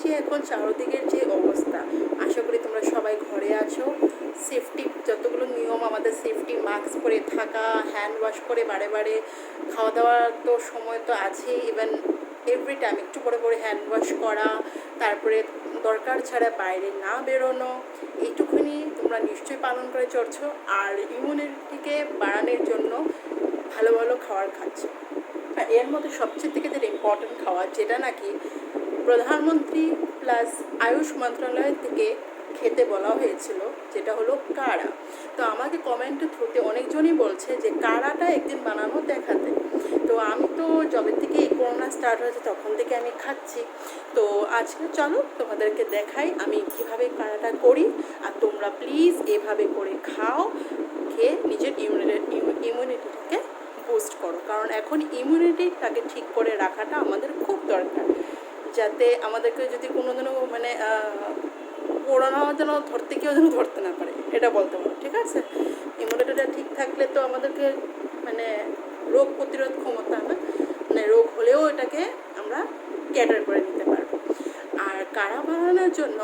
যে এখন চারদিকের যে অবস্থা, আশা করি তোমরা সবাই ঘরে আছো। সেফটি যতগুলো নিয়ম আমাদের, সেফটি মাস্ক পরে থাকা, হ্যান্ড ওয়াশ করে বারে বারে খাওয়া দাওয়ার তো সময় তো আছেই, ইভেন এভরি টাইম একটু পরে পরে হ্যান্ড ওয়াশ করা, তারপরে দরকার ছাড়া বাইরে না বেরোনো, এইটুকুনি তোমরা নিশ্চয়ই পালন করে চলছো। আর ইমিউনিটিকে বাড়ানোর জন্য ভালো ভালো খাবার খাচ্ছে। আর এর মধ্যে সবচেয়ে থেকে যেটা ইম্পর্টেন্ট খাবার, যেটা নাকি প্রধানমন্ত্রী প্লাস আয়ুষ মন্ত্রণালয় থেকে খেতে বলা হয়েছিল, যেটা হলো কাড়া। তো আমাকে কমেন্টের থ্রুতে অনেকজনই বলছে যে কাড়াটা একদিন বানানো দেখাতে। তো আমি তো যবে থেকে এই করোনা স্টার্ট হয়েছে তখন থেকে আমি খাচ্ছি। তো আজকে চলো তোমাদেরকে দেখাই আমি কীভাবে কাড়াটা করি। আর তোমরা প্লিজ এভাবে করে খাও, খেয়ে নিজের ইমিউনিটিটাকে বুস্ট করো, কারণ এখন ইমিউনিটিটাকে ঠিক করে রাখাটা আমাদের খুব দরকার, যাতে আমাদেরকে যদি কোনো দিনও মানে করোনা যেন ধরতে কেউ যেন ধরতে না পারে, এটা বলতে পারো। ঠিক আছে, ইমিউনিটিটা ঠিক থাকলে তো আমাদেরকে মানে রোগ প্রতিরোধ ক্ষমতা না, মানে রোগ হলেও এটাকে আমরা ক্যাটার করে নিতে পারবো। আর কাড়া বানানোর জন্য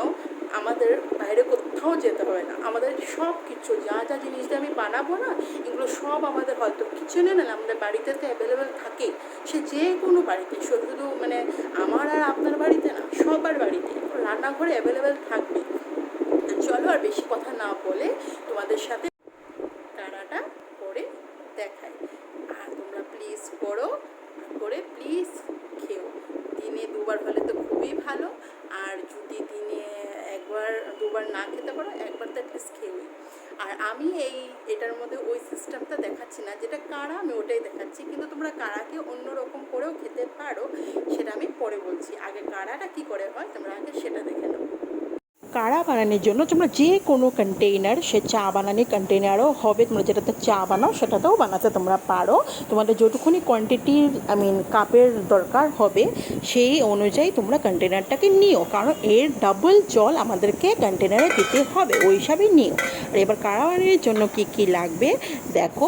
আমাদের বাইরে কোথাও যেতে হয় না। আমাদের সব কিছু যা যা জিনিস দিয়ে আমি বানাবো না, এগুলো সব আমাদের হয়তো কিচেনে না, আমাদের বাড়িতে তো অ্যাভেলেবেল থাকে। সে যে কোনো বাড়িতে, শুধু মানে আমার আর আপনার বাড়িতে না, সবার বাড়িতে রান্নাঘরে অ্যাভেলেবেল থাকবে। চলো আর বেশি কথা না বলে তোমাদের সাথে কাড়াটা করে দেখাই। আর তোমরা প্লিজ করো, করে প্লিজ খেও। দিনে দুবার হলে তো খুবই ভালো, আর যদি দিনে একবার দুবার না খেতে পারো, একবার তো অ্যাটলিস্ট খেয়েই। আর আমি এটার মধ্যে ওই সিস্টেমটা দেখাচ্ছি না, যেটা কাড়া আমি ওটাই দেখাচ্ছি, কিন্তু তোমরা কাড়াকে অন্য রকম করেও খেতে পারো, সেটা আমি পরে বলছি। আগে কাড়াটা কী করে হয় তোমরা আগে সেটা দেখে নাও। কাড়া বানানোর জন্য তোমরা যে কোনো কন্টেইনার, সে চা বানানোর কন্টেইনারও হবে, তোমরা যেটাতে চা বানাও সেটাতেও বানাতে তোমরা পারো। তোমাদের যতক্ষণই কোয়ান্টিটির কাপের দরকার হবে সেই অনুযায়ী তোমরা কন্টেইনারটাকে নিও, কারণ এর ডাবল জল আমাদেরকে কন্টেইনারে দিতে হবে, ওই হিসাবে নিও। আর এবার কাড়া বানানোর জন্য কী কী লাগবে দেখো।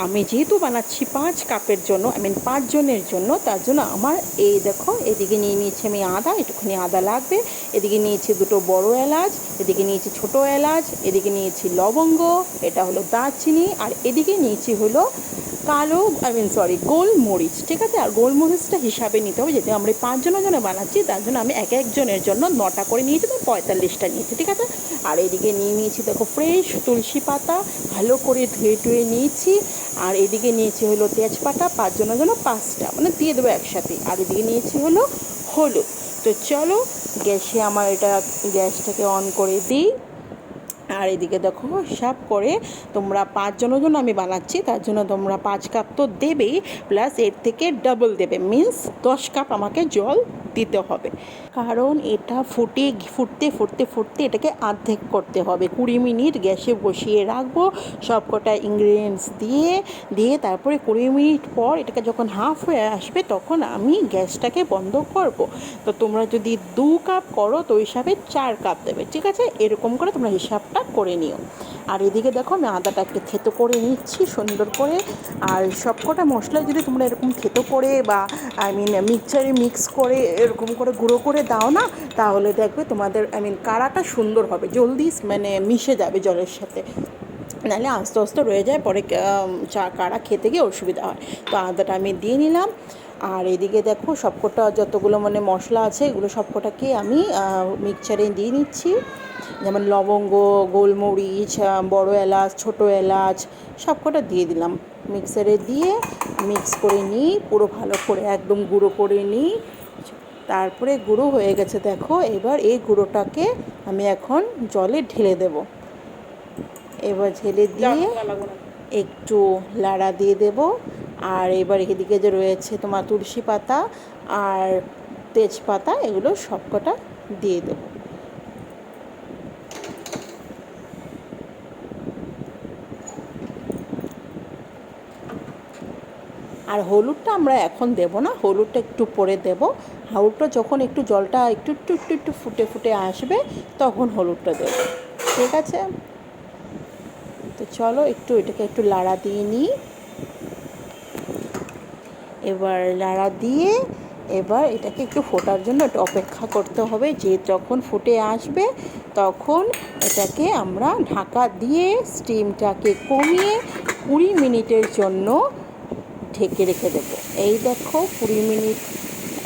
আমি যেহেতু বানাচ্ছি 5 কাপের জন্য, 5 জনের জন্য, তার জন্য আমার এই দেখো এদিকে নিয়ে নিয়েছি আমি আদা, একটুখানি আদা লাগবে। এদিকে নিয়েছি 2টো বড় এলাচ, এদিকে নিয়েছি ছোটো এলাচ, এদিকে নিয়েছি লবঙ্গ, এটা হলো দারচিনি, আর এদিকে নিয়েছি হলো গোলমরিচ। ঠিক আছে, আর গোলমরিচটা হিসাবে নিতে হবে, যেহেতু আমরা 5 জনের জন্য বানাচ্ছি, তার জন্য আমি এক একজনের জন্য 9টা করে নিয়েছি, তো 45টা নিয়েছি। ঠিক আছে, আর এদিকে নিয়ে নিয়েছি দেখো ফ্রেশ তুলসী পাতা, ভালো করে ধুয়ে টুয়ে নিয়েছি। আর এদিকে নিয়েছি হলো তেজপাতা, 5 জনের জন্য 5টা, মানে দিয়ে দেবো একসাথে। আর এদিকে নিয়েছি হলো হলুদ। তো চলো গ্যাসে আমার গ্যাসটাকে অন করে দিই। আর এদিকে দেখো হিসাব করে তোমরা 5 জনের জন্য আমি বানাচ্ছি, তার জন্য তোমরা 5 কাপ তো দেবেই, প্লাস এর থেকে ডাবল দেবে, মিন্স 10 কাপ আমাকে জল দিতে হবে। কারণ এটা ফুটতে ফুটতে ফুটতে এটাকে আর্ধেক করতে হবে। 20 মিনিট গ্যাসে বসিয়ে রাখবো, সব কটা ইনগ্রিডিয়েন্টস দিয়ে তারপরে 20 মিনিট পর এটাকে যখন হাফ হয়ে আসবে তখন আমি গ্যাসটাকে বন্ধ করব। তো তোমরা যদি 2 কাপ করো তো ওই হিসাবে 4 কাপ দেবে। ঠিক আছে, এরকম করে তোমরা হিসাবটা করে নিও। আর এদিকে দেখো আমি আদাটা একটু থেতো করে নিচ্ছি সুন্দর করে। আর সব কটা মশলা যদি তোমরা এরকম থেতো করে বা মিক্সচারে মিক্স করে এরকম করে গুঁড়ো করে দাও না, তাহলে দেখবে তোমাদের কাড়াটা সুন্দর হবে, জলদি মিশে যাবে জলের সাথে, নাহলে আস্তে আস্তে রয়ে যায়, পরে চা কাড়া খেতে গিয়ে অসুবিধা হয়। তো আদাটা আমি দিয়ে নিলাম। আর এদিকে দেখো সবকটা যতগুলো মশলা আছে এগুলো সবকটাকে আমি মিক্সচারে দিয়ে নিচ্ছি, যেমন লবঙ্গ, গোলমরিচ, বড় এলাচ, ছোটো এলাচ সবকটা দিয়ে দিলাম। মিক্সারে দিয়ে মিক্স করে নিই, পুরো ভালো করে একদম গুঁড়ো করে নিই। তারপরে গুঁড়ো হয়ে গেছে দেখো, এবার এই গুঁড়োটাকে আমি এখন জলে ঢেলে দেব। এবার ঢেলে দিয়ে একটু লাড়া দিয়ে দেব। আর এবার এদিকে যে রয়েছে তোমার তুলসী পাতা আর তেজপাতা, এগুলো সবকটা দিয়ে দেবো। আর হলুদটা আমরা এখন দেব না, হলুদটা একটু পরে দেব। হলুদটা যখন একটু জলটা একটু একটু একটু একটু ফুটে ফুটে আসবে তখন হলুদটা দেব। ঠিক আছে, তো চলো এটাকে একটু লাড়া দিয়ে নিই। এবার লাড়া দিয়ে এবার এটাকে একটু ফোটার জন্য একটু অপেক্ষা করতে হবে, যে যখন ফুটে আসবে তখন এটাকে আমরা ঢাকা দিয়ে স্টিমটাকে কমিয়ে 20 মিনিটের জন্য ঢেকে রেখে দেবো। এই দেখো 20 মিনিট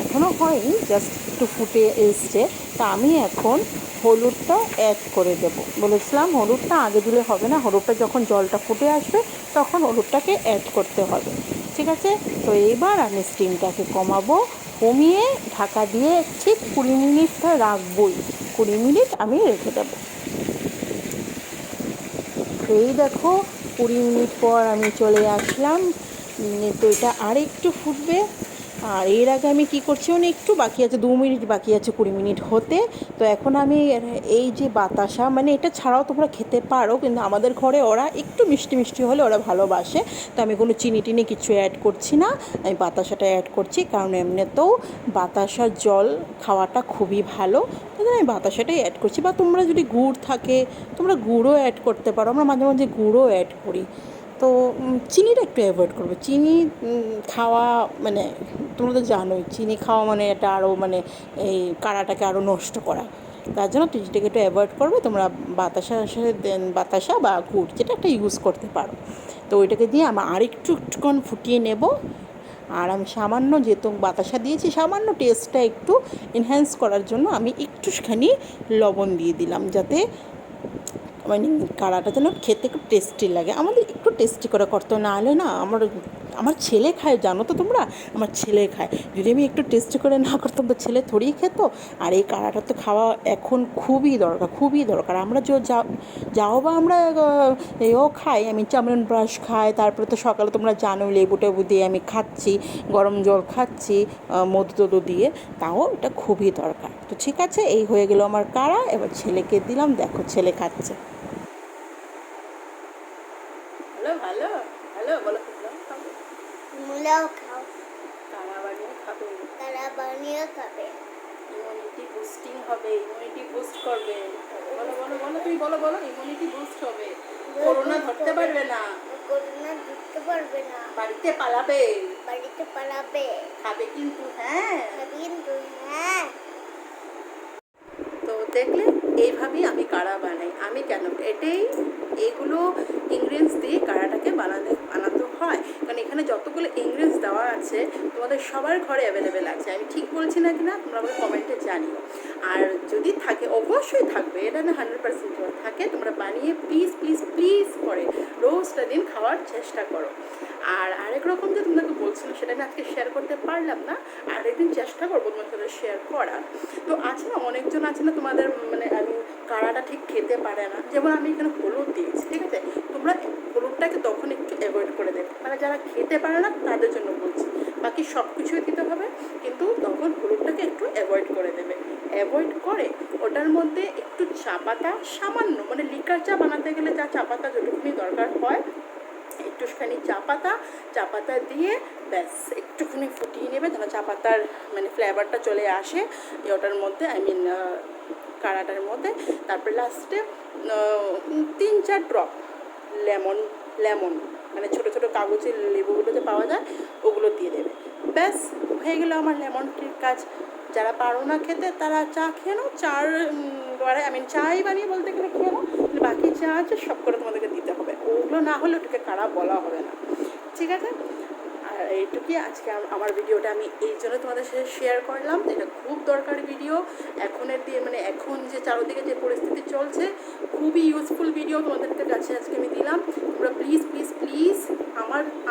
এখনও হয়নি, জাস্ট একটু ফুটে এসছে। তা আমি এখন হলুদটা অ্যাড করে দেবো। বলেছিলাম হলুদটা আগে দিলে হবে না, হলুদটা যখন জলটা ফুটে আসবে তখন হলুদটাকে অ্যাড করতে হবে, ঠিক আছে? তো এইবার আমি স্টিমটাকে কমাবো, কমিয়ে ঢাকা দিয়ে ঠিক 20 মিনিটটা রাখবই। 20 মিনিট আমি রেখে দেবো। এই দেখো 20 মিনিট পর আমি চলে আসলাম। তো এটা আর একটু ফুটবে। আর এর আগে আমি কী করছি, মানে একটু বাকি আছে, 2 মিনিট বাকি আছে 20 মিনিট হতে। তো এখন আমি এই যে বাতাসা, মানে এটা ছাড়াও তোমরা খেতে পারো, কিন্তু আমাদের ঘরে ওরা একটু মিষ্টি মিষ্টি হলে ওরা ভালোবাসে। তো আমি কোনো চিনি টিনি কিছু অ্যাড করছি না, আমি বাতাসাটা অ্যাড করছি, কারণ এমনিতেও বাতাসার জল খাওয়াটা খুবই ভালো। তাহলে আমি বাতাসাটাই অ্যাড করছি। বা তোমরা যদি গুড় থাকে তোমরা গুড়ও অ্যাড করতে পারো, আমরা মাঝে মাঝে গুড়ও অ্যাড করি। তো চিনিটা একটু অ্যাভয়েড করবে। চিনি খাওয়া মানে তোমরা তো জানোই, চিনি খাওয়া মানে এটা আরও মানে এই কাড়াটাকে আরও নষ্ট করা। তার জন্য চিনিটাকে একটু অ্যাভয়েড করবে। তোমরা বাতাসা বা গুড় যেটা একটা ইউজ করতে পারো। তো ওইটাকে দিয়ে আমি একটুক্ষণ ফুটিয়ে নেব। আর আমি সামান্য, যেহেতু বাতাসা দিয়েছি, সামান্য টেস্টটা একটু এনহ্যান্স করার জন্য আমি একটুখানি লবণ দিয়ে দিলাম, যাতে মানে কাড়াটা যেন খেতে খুব টেস্টি লাগে। আমাদের একটু টেস্টি করে করতে, না হলে না আমার ছেলে খায়, জানো তো তোমরা, আমার ছেলে খায়। যদি আমি একটু টেস্টি করে না করতাম তো ছেলে থোড়িই খেত। আর এই কাড়াটা তো খাওয়া এখন খুবই দরকার, খুবই দরকার। আমরা যাও বা আমরা এও খাই, আমি চামড়ন ব্রাশ খাই, তারপরে তো সকালে তোমরা জানো লেবু টেবু দিয়ে আমি খাচ্ছি, গরম জল খাচ্ছি মধু টধু দিয়ে, তাও এটা খুবই দরকার। তো ঠিক আছে, এই হয়ে গেল আমার কাড়া। এবার ছেলেকে দিলাম, দেখো ছেলে খাচ্ছে। ভালো ভালো ভালো বলো, খাবে মুলাও খাও, কাড়া বানিয়ে খাবে, তারা বানিয়ে খাবে। ইমিউনিটি বুস্টিং হবে, ইমিউনিটি বুস্ট করবে। বলো বলো বলো, তুমি বলো বলো, ইমিউনিটি বুস্ট হবে, করোনা ধরতে পারবে না, করোনা ধরতে পারবে না, বাড়িতে পালাবে, বাড়িতে পালাবে, খাবে কিন্তু, হ্যাঁ। খাবে কিন্তু, হ্যাঁ। তো দেখলে এইভাবেই আমি কাড়া বানাই। আমি কেন এইগুলো ইনগ্রিডিয়েন্টস দিয়ে কাড়াটাকে বানাতে হয়, কারণ এখানে যতগুলো ইনগ্রিডিয়েন্টস দেওয়া আছে তোমাদের সবার ঘরে অ্যাভেলেবেল আছে। আমি ঠিক বলছি না কি না তোমরা আমাকে কমেন্টে জানিও। আর যদি থাকে অবশ্যই থাকবে, এটা না 100% থাকে। তোমরা বানিয়ে প্লিজ প্লিজ প্লিজ করে রোজটা দিন খাওয়ার চেষ্টা করো। আর আরেক রকম যে তোমাকে বলছিলাম সেটা আমি আজকে শেয়ার করতে পারলাম না, আরেকদিন চেষ্টা করবো তোমার সাথে শেয়ার করার। তো আছে না, অনেকজন আছে না তোমাদের মানে আমি কাড়াটা ঠিক খেতে পারে না, যেমন আমি এখানে হলুদ দিয়েছি, ঠিক আছে? তোমরা হলুদটাকে তখন একটু অ্যাভয়েড করে দেবে, মানে যারা খেতে পারে না তাদের জন্য বলছি। বাকি সব কিছুই দিতে হবে, কিন্তু তখন হলুদটাকে একটু অ্যাভয়েড করে দেবে। অ্যাভয়েড করে ওটার মধ্যে একটু চা পাতা সামান্য, মানে লিকার চা বানাতে গেলে যা চা পাতা যতটুকুনি দরকার হয়, একটুখানি চা পাতা দিয়ে ব্যাস একটুখানি ফুটিয়ে নেবে, যেন চা পাতার মানে ফ্লেভারটা চলে আসে ওটার মধ্যে, কাড়াটার মধ্যে। তারপরে লাস্টে 3-4 ড্রপ লেমন মানে ছোটো ছোটো কাগজের লেবুগুলো যে পাওয়া যায় ওগুলো দিয়ে দেবে। ব্যাস হয়ে গেলো আমার লেমন টির কাজ। যারা পারো না খেতে তারা চা খেয়ে নাও, চাই বানিয়ে বলতে গেলে খেয়ে নাও, বাকি চা আছে সব করে তোমাদেরকে দিতে হবে, ওগুলো না হলে ওটাকে কাড়া বলা হবে না, ঠিক আছে? আর এইটুকুই আজকে আমার ভিডিওটা আমি এই জন্য তোমাদের সাথে শেয়ার করলাম। এটা খুব দরকারি ভিডিও মানে এখন যে চারদিকে যে পরিস্থিতি চলছে, খুবই ইউজফুল ভিডিও তোমাদেরকে কাছে আজকে আমি দিলাম। তোমরা প্লিজ প্লিজ প্লিজ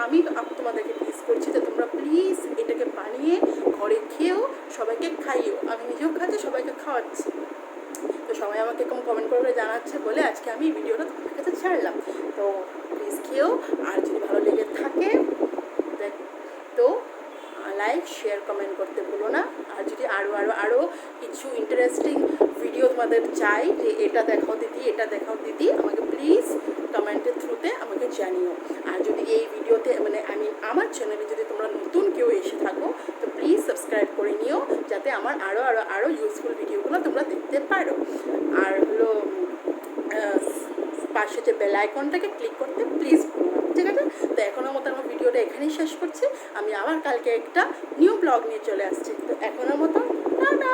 আমি তোমাদেরকে প্লিজ করছি যে তোমরা প্লিজ এটাকে বানিয়ে ঘরে খেয়েও সবাইকে খাইও। আমি নিজেও খাচ্ছি, সবাইকে খাওয়াচ্ছি। তো সবাই আমাকে কমেন্ট করে জানাচ্ছে বলে আজকে আমি ভিডিওটা তোমাদের কাছে ছাড়লাম। তো প্লিজ খেয়েও, আর যদি ভালো লেগে থাকে তো লাইক শেয়ার কমেন্ট করতে ভুলো না। আর যদি আরও কিছু ইন্টারেস্টিং ভিডিও তোমাদের চাই, যে এটা দেখাও দিদি আমাকে প্লিজ কমেন্টের থ্রুতে আমাকে জানিও। আর যদি এই ভিডিওতে মানে আমার চ্যানেলে যদি তোমরা নতুন কেউ এসে থাকো তো প্লিজ সাবস্ক্রাইব করে নিও, যাতে আমার আরও ইউজফুল ভিডিওগুলো তোমরা দেখতে পারো। আর হলো পাশে যে বেল আইকনটাকে ক্লিক করতে প্লিজ ভুলো না, ঠিক আছে? তো এখনের মতো আমার ভিডিওটা এখানেই শেষ করছি। আমি আবার কালকে একটা নিউ ব্লগ নিয়ে চলে আসছি। তো এখনের মতো টাটা।